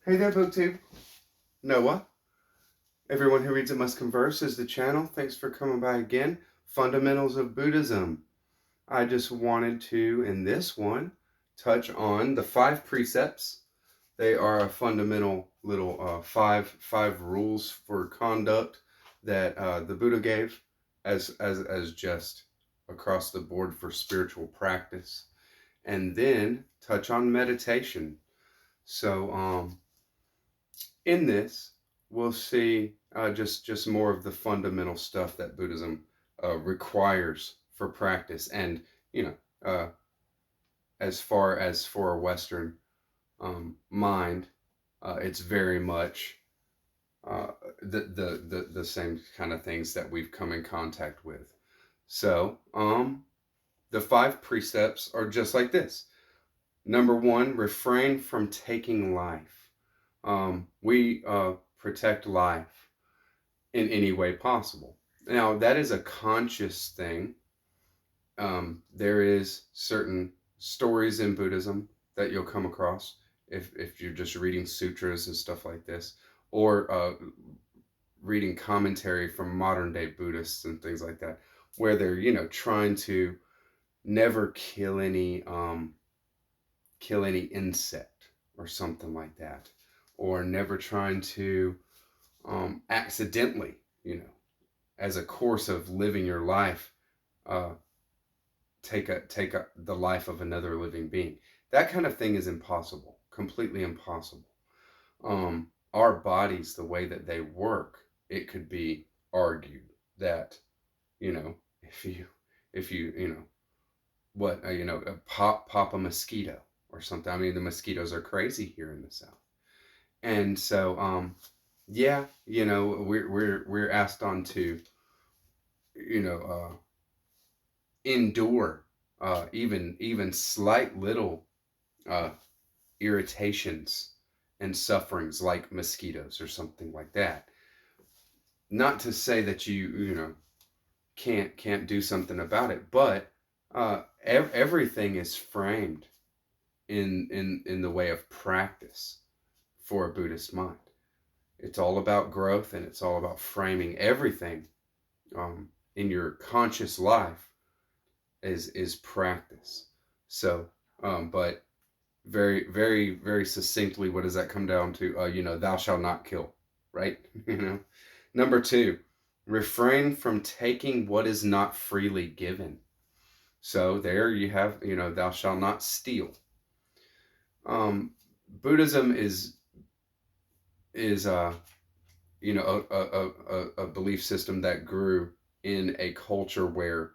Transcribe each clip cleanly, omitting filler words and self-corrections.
Hey there, BookTube. Noah. Everyone who reads it must converse is the channel. Thanks for coming by again. Fundamentals of Buddhism. I just wanted to, in this one, touch on the 5 precepts. They are a fundamental little five rules for conduct that the Buddha gave as just across the board for spiritual practice, and then touch on meditation. So in this, we'll see just more of the fundamental stuff that Buddhism requires for practice, and you know, as far as for a Western mind, it's very much the same kind of things that we've come in contact with. So, the 5 precepts are just like this. Number 1, refrain from taking life. We protect life in any way possible. Now, that is a conscious thing. There is certain stories in Buddhism that you'll come across if you're just reading sutras and stuff like this, or reading commentary from modern day Buddhists and things like that, where they're trying to never kill any insect or something like that, or never trying to accidentally, as a course of living your life, uh, take the life of another living being. That kind of thing is impossible, completely impossible. Our bodies, the way that they work, it could be argued that, you know, if you pop a mosquito or something. I mean, the mosquitoes are crazy here in the South, and so yeah, we're asked on to, you know, endure even slight little uh, irritations and sufferings like mosquitoes or something like that. Not to say that you can't do something about it, but everything is framed in the way of practice for a Buddhist mind. It's all about growth, and it's all about framing everything in your conscious life is practice. So, but very, very, very succinctly, what does that come down to? Thou shalt not kill, right? Number 2, refrain from taking what is not freely given. So there you have, thou shalt not steal. Buddhism is a belief system that grew in a culture where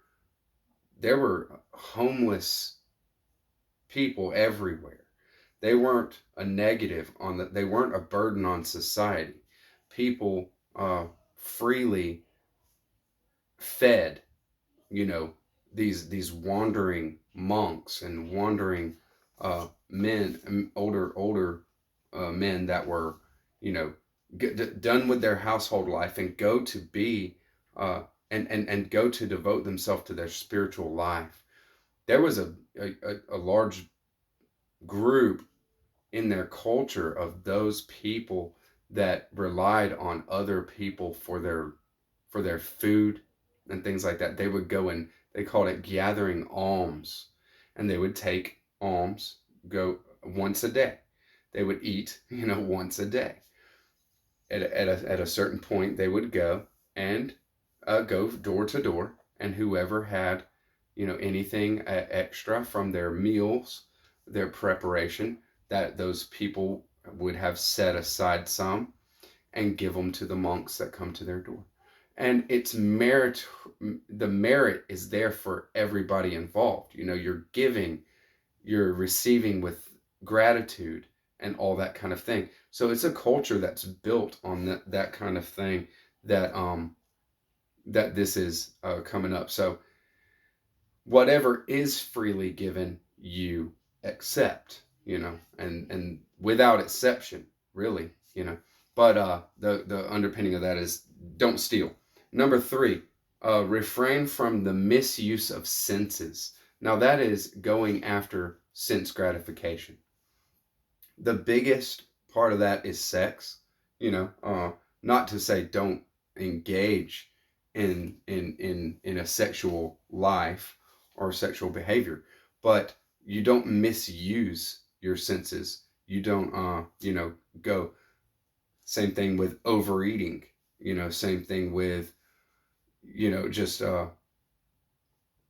there were homeless people everywhere. They weren't a negative they weren't a burden on society. People freely fed, you know, these wandering monks and wandering men, older men that were, done with their household life and go to be and go to devote themselves to their spiritual life. There was a large group in their culture of those people that relied on other people for their food and things like that. They would go and they called it gathering alms, and they would take alms, go once a day. They would eat, once a day. At a certain point, they would go and go door to door, and whoever had, anything extra from their meals, their preparation, that those people would have set aside some and give them to the monks that come to their door. And it's merit, the merit is there for everybody involved. You're giving, you're receiving with gratitude and all that kind of thing. So it's a culture that's built on that kind of thing that this is coming up. So whatever is freely given, you accept, and without exception, really, But the underpinning of that is don't steal. Number 3, refrain from the misuse of senses. Now that is going after sense gratification. The biggest part of that is sex. Not to say don't engage in a sexual life or sexual behavior, but you don't misuse your senses. You don't go. Same thing with overeating. Same thing with just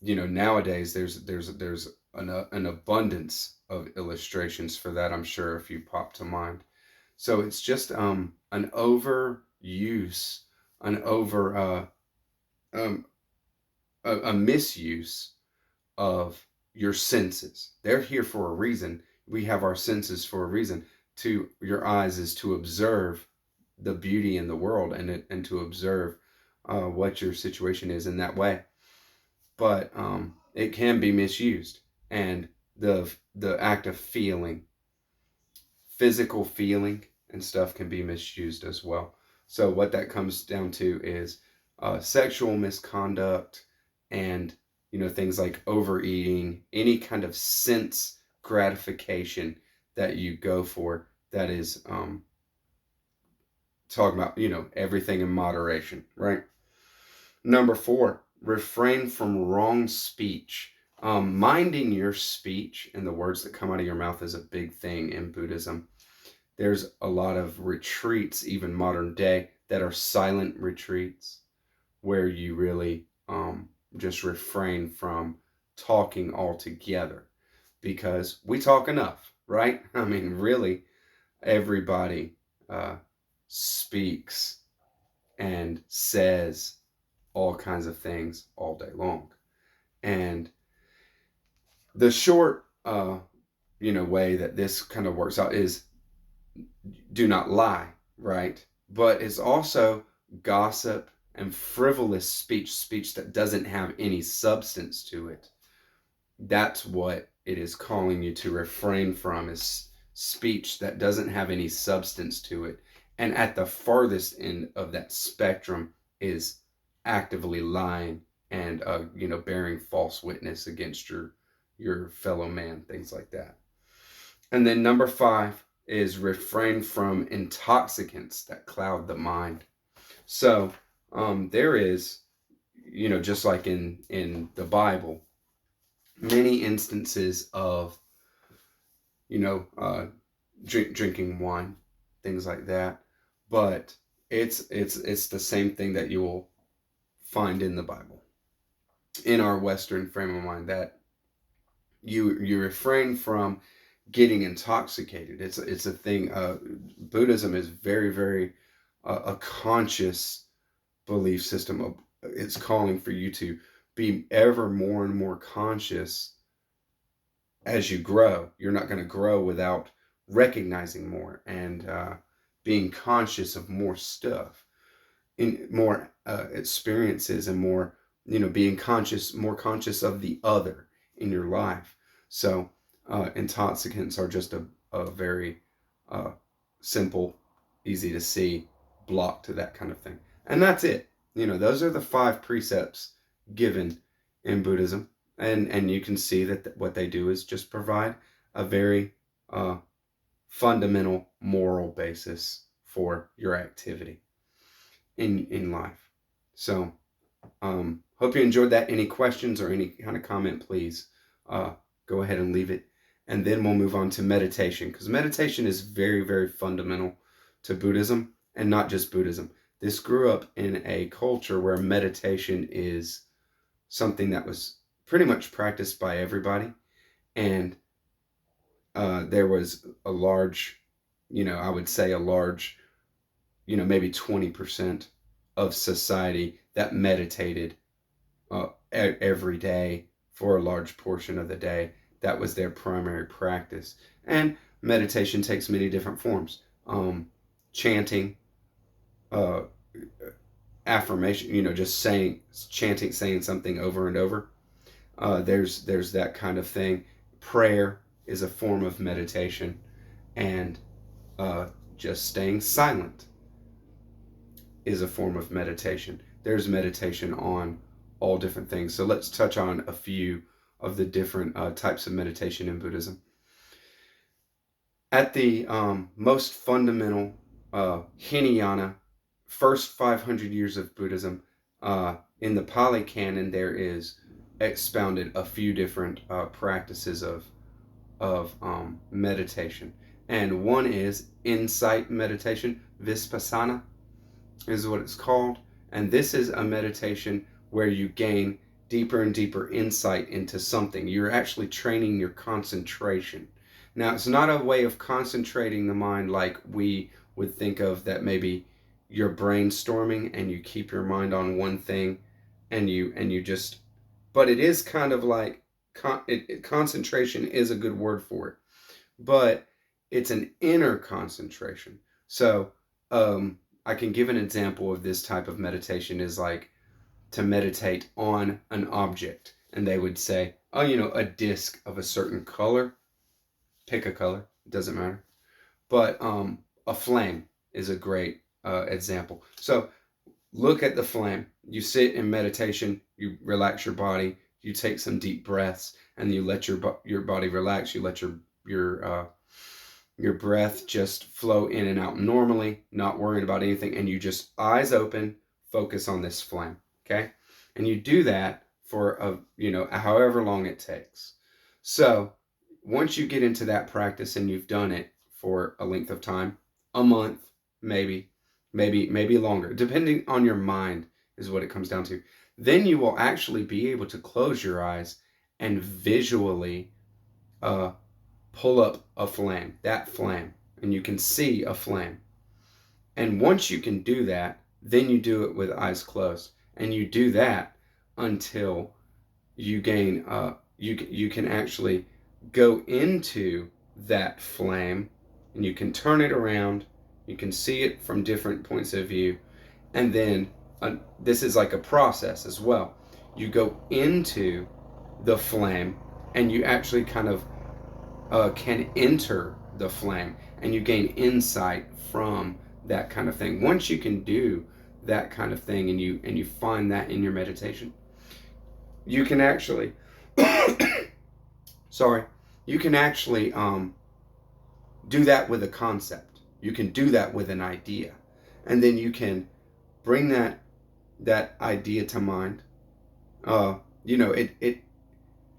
nowadays there's an abundance of illustrations for that. I'm sure if you pop to mind. So it's just an overuse, an over um, a misuse of your senses. They're here for a reason. We have our senses for a reason. To your eyes is to observe the beauty in the world, and to observe what your situation is in that way. But it can be misused, and the act of feeling, physical feeling and stuff, can be misused as well. So what that comes down to is sexual misconduct, and things like overeating, any kind of sense gratification that you go for, that is talking about everything in moderation, right? Number 4, refrain from wrong speech. Minding your speech and the words that come out of your mouth is a big thing in Buddhism. There's a lot of retreats, even modern day, that are silent retreats, where you really just refrain from talking altogether, because we talk enough, right? I mean, really, everybody speaks and says all kinds of things all day long. And the short way that this kind of works out is do not lie, right? But it's also gossip and frivolous speech that doesn't have any substance to it. That's what it is calling you to refrain from, is speech that doesn't have any substance to it. And at the farthest end of that spectrum is actively lying and bearing false witness against your fellow man, things like that. And then number 5 is refrain from intoxicants that cloud the mind. So there is, just like in the Bible, many instances of drinking wine, things like that. But it's the same thing that you will find in the Bible, in our Western frame of mind, that you refrain from getting intoxicated. It's a thing. Buddhism is very, very a conscious belief system. It's calling for you to be ever more and more conscious as you grow. You're not going to grow without recognizing more and being conscious of more stuff, in more experiences, and more, being more conscious of the other in your life. So intoxicants are just a very simple, easy to see block to that kind of thing. And that's it. Those are the 5 precepts given in Buddhism. And you can see that what they do is just provide a very fundamental moral basis for your activity in life. So hope you enjoyed that. Any questions or any kind of comment, please go ahead and leave it. And then we'll move on to meditation, because meditation is very, very fundamental to Buddhism, and not just Buddhism. This grew up in a culture where meditation is something that was pretty much practiced by everybody. And there was a large, I would say a large, maybe 20% of society that meditated every day for a large portion of the day. That was their primary practice. And meditation takes many different forms. Chanting, affirmation, just chanting, saying something over and over. There's that kind of thing. Prayer is a form of meditation, and just staying silent is a form of meditation. There's meditation on all different things. So let's touch on a few of the different types of meditation in Buddhism. At the most fundamental Hinayana, first 500 years of Buddhism, in the Pali Canon, there is expounded a few different practices of meditation, and one is insight meditation. Vipassana is what it's called, and this is a meditation where you gain deeper and deeper insight into something. You're actually training your concentration. Now, it's not a way of concentrating the mind like we would think of, that maybe you're brainstorming and you keep your mind on one thing and you just, but it is kind of like concentration is a good word for it, but it's an inner concentration. So I can give an example of this type of meditation is like to meditate on an object, and they would say, oh, a disc of a certain color. Pick a color, it doesn't matter. But a flame is a great example. So look at the flame. You sit in meditation, you relax your body, you take some deep breaths, and you let your body relax. You let your breath just flow in and out normally, not worrying about anything, and you just eyes open, focus on this flame, okay? And you do that for however long it takes. So once you get into that practice and you've done it for a length of time, a month, maybe longer, depending on your mind is what it comes down to, then you will actually be able to close your eyes and visually pull up a flame, that flame, and you can see a flame. And once you can do that, then you do it with eyes closed, and you do that until you gain you can actually go into that flame, and you can turn it around, you can see it from different points of view, and then this is like a process as well. You go into the flame and you actually kind of can enter the flame, and you gain insight from that kind of thing. Once you can do that kind of thing, and you find that in your meditation, you can actually sorry, you can actually do that with a concept. You can do that with an idea, and then you can bring that idea to mind. It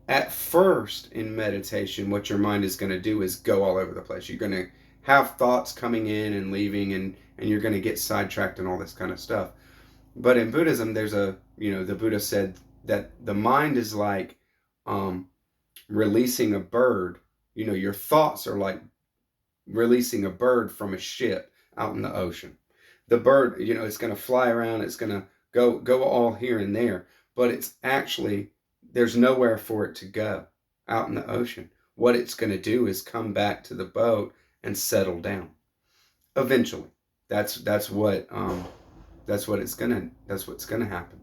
at first in meditation, what your mind is going to do is go all over the place. You're going to have thoughts coming in and leaving, and you're going to get sidetracked and all this kind of stuff. But in Buddhism, there's the Buddha said that the mind is like releasing a bird. Your thoughts are like releasing a bird from a ship out in the ocean. The bird, it's going to fly around, it's going to go all here and there, but it's actually, there's nowhere for it to go out in the ocean. What it's going to do is come back to the boat and settle down eventually. That's what's going to happen.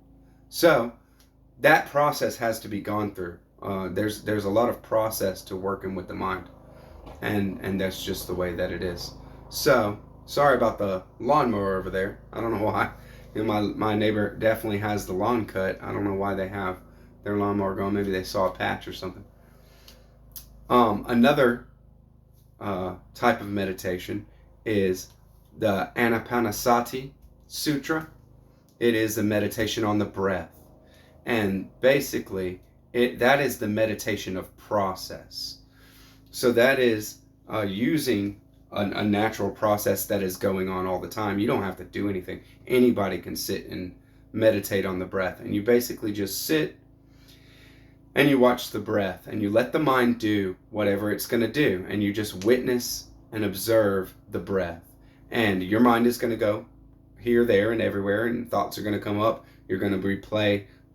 So that process has to be gone through. There's a lot of process to working with the mind, and that's just the way that it is. So sorry about the lawnmower over there. I don't know why. My neighbor definitely has the lawn cut. I don't know why they have their lawnmower going. Maybe they saw a patch or something. Another type of meditation is the Anapanasati Sutra. It is a meditation on the breath, and basically that is the meditation of process. So that is using a natural process that is going on all the time. You don't have to do anything. Anybody can sit and meditate on the breath, and you basically just sit and you watch the breath, and you let the mind do whatever it's going to do, and you just witness and observe the breath. And your mind is going to go here, there, and everywhere, and thoughts are going to come up. You're going to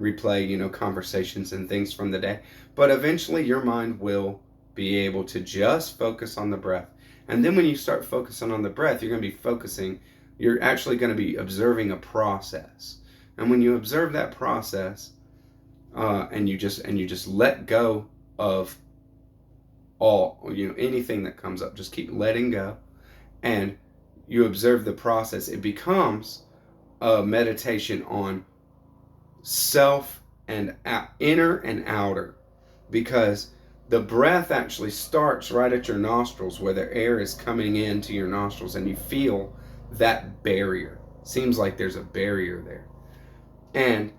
replay conversations and things from the day, but eventually your mind will be able to just focus on the breath. And then when you start focusing on the breath, you're actually going to be observing a process. And when you observe that process, and you just let go of all, anything that comes up, just keep letting go, and you observe the process, it becomes a meditation on self and inner and outer, because The breath actually starts right at your nostrils, where the air is coming into your nostrils, and you feel that barrier. Seems like there's a barrier there. And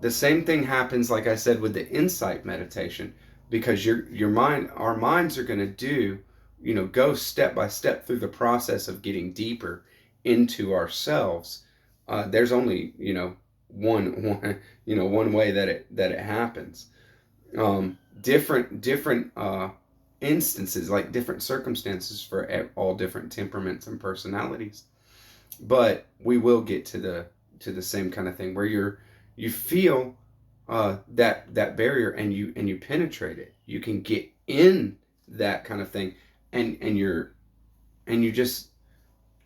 the same thing happens, like I said, with the insight meditation, because your mind, our minds are going to go step by step through the process of getting deeper into ourselves. There's only one way that it happens. Different instances, like different circumstances for all different temperaments and personalities. But we will get to the same kind of thing where you feel that barrier, and you penetrate it. You can get in that kind of thing, and you just,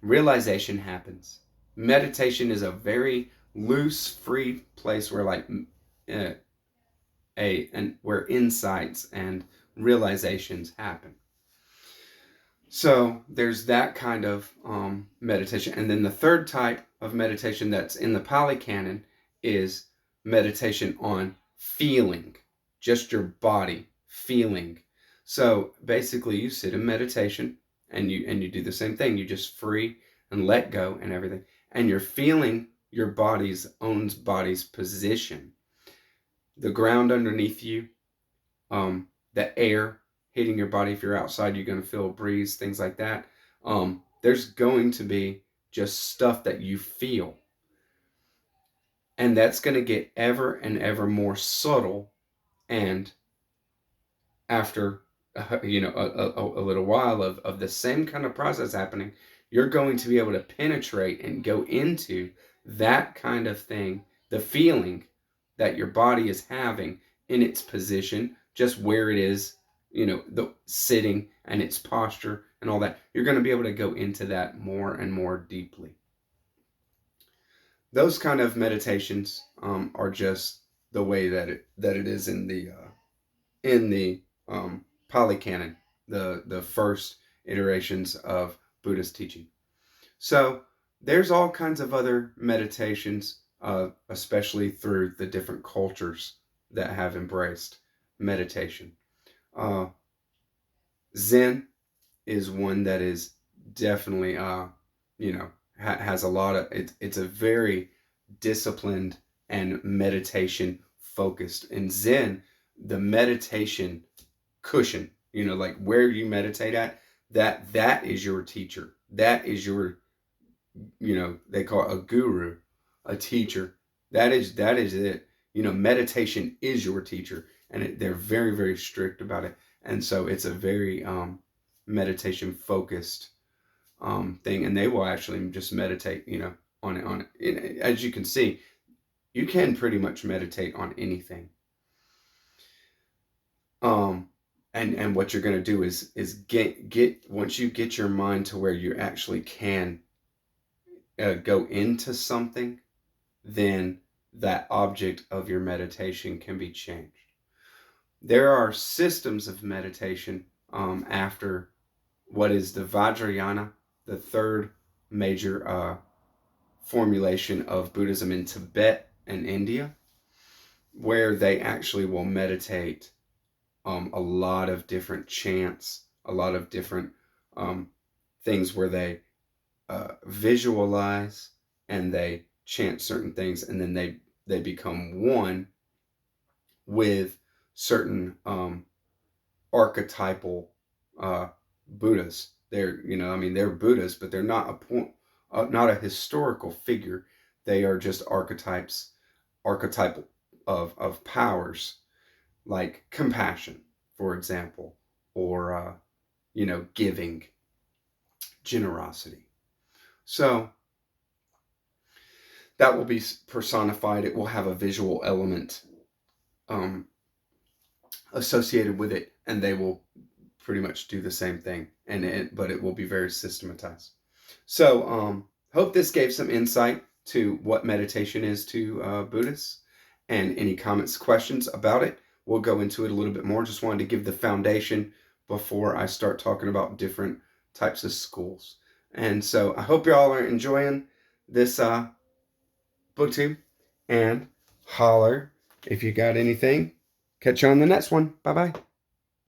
realization happens. Meditation is a very loose, free place where uh, where insights and realizations happen. So there's that kind of meditation. And then the third type of meditation that's in the Pali Canon is meditation on feeling, just your body feeling. So basically you sit in meditation, and you do the same thing. You just free and let go and everything. And you're feeling your body's position. The ground underneath you, the air hitting your body. If you're outside, you're going to feel a breeze, things like that. There's going to be just stuff that you feel. And that's going to get ever and ever more subtle. And after a little while of the same kind of process happening, you're going to be able to penetrate and go into that kind of thing, the feeling that your body is having in its position, just where it is, the sitting and its posture and all that. You're going to be able to go into that more and more deeply. Those kind of meditations are just the way that it is in the Pali Canon, the first iterations of Buddhist teaching. So there's all kinds of other meditations, especially through the different cultures that have embraced meditation. Zen is one that is definitely, has a lot of, it's a very disciplined and meditation focused. In Zen, the meditation cushion, like where you meditate at, that is your teacher. That is your, they call it a guru, a teacher. That is it. Meditation is your teacher, and they're very, very strict about it. And so it's a very meditation focused thing, and they will actually just meditate, on it. As you can see, you can pretty much meditate on anything. And what you're going to do is get once you get your mind to where you actually can go into something, then that object of your meditation can be changed. There are systems of meditation after what is the vajrayana, the third major formulation of Buddhism in Tibet and India, where they actually will meditate a lot of different chants, a lot of different things where they visualize and they chant certain things, and then they become one with certain archetypal Buddhas. They're Buddhas, but they're not not a historical figure. They are just archetypal of powers, like compassion, for example, or giving, generosity. So that will be personified. It will have a visual element associated with it, and they will pretty much do the same thing, but it will be very systematized. So hope this gave some insight to what meditation is to Buddhists, and any comments, questions about it, we'll go into it a little bit more. Just wanted to give the foundation before I start talking about different types of schools. And so I hope y'all are enjoying this booktube, and holler if you got anything. Catch you on the next one. Bye-bye.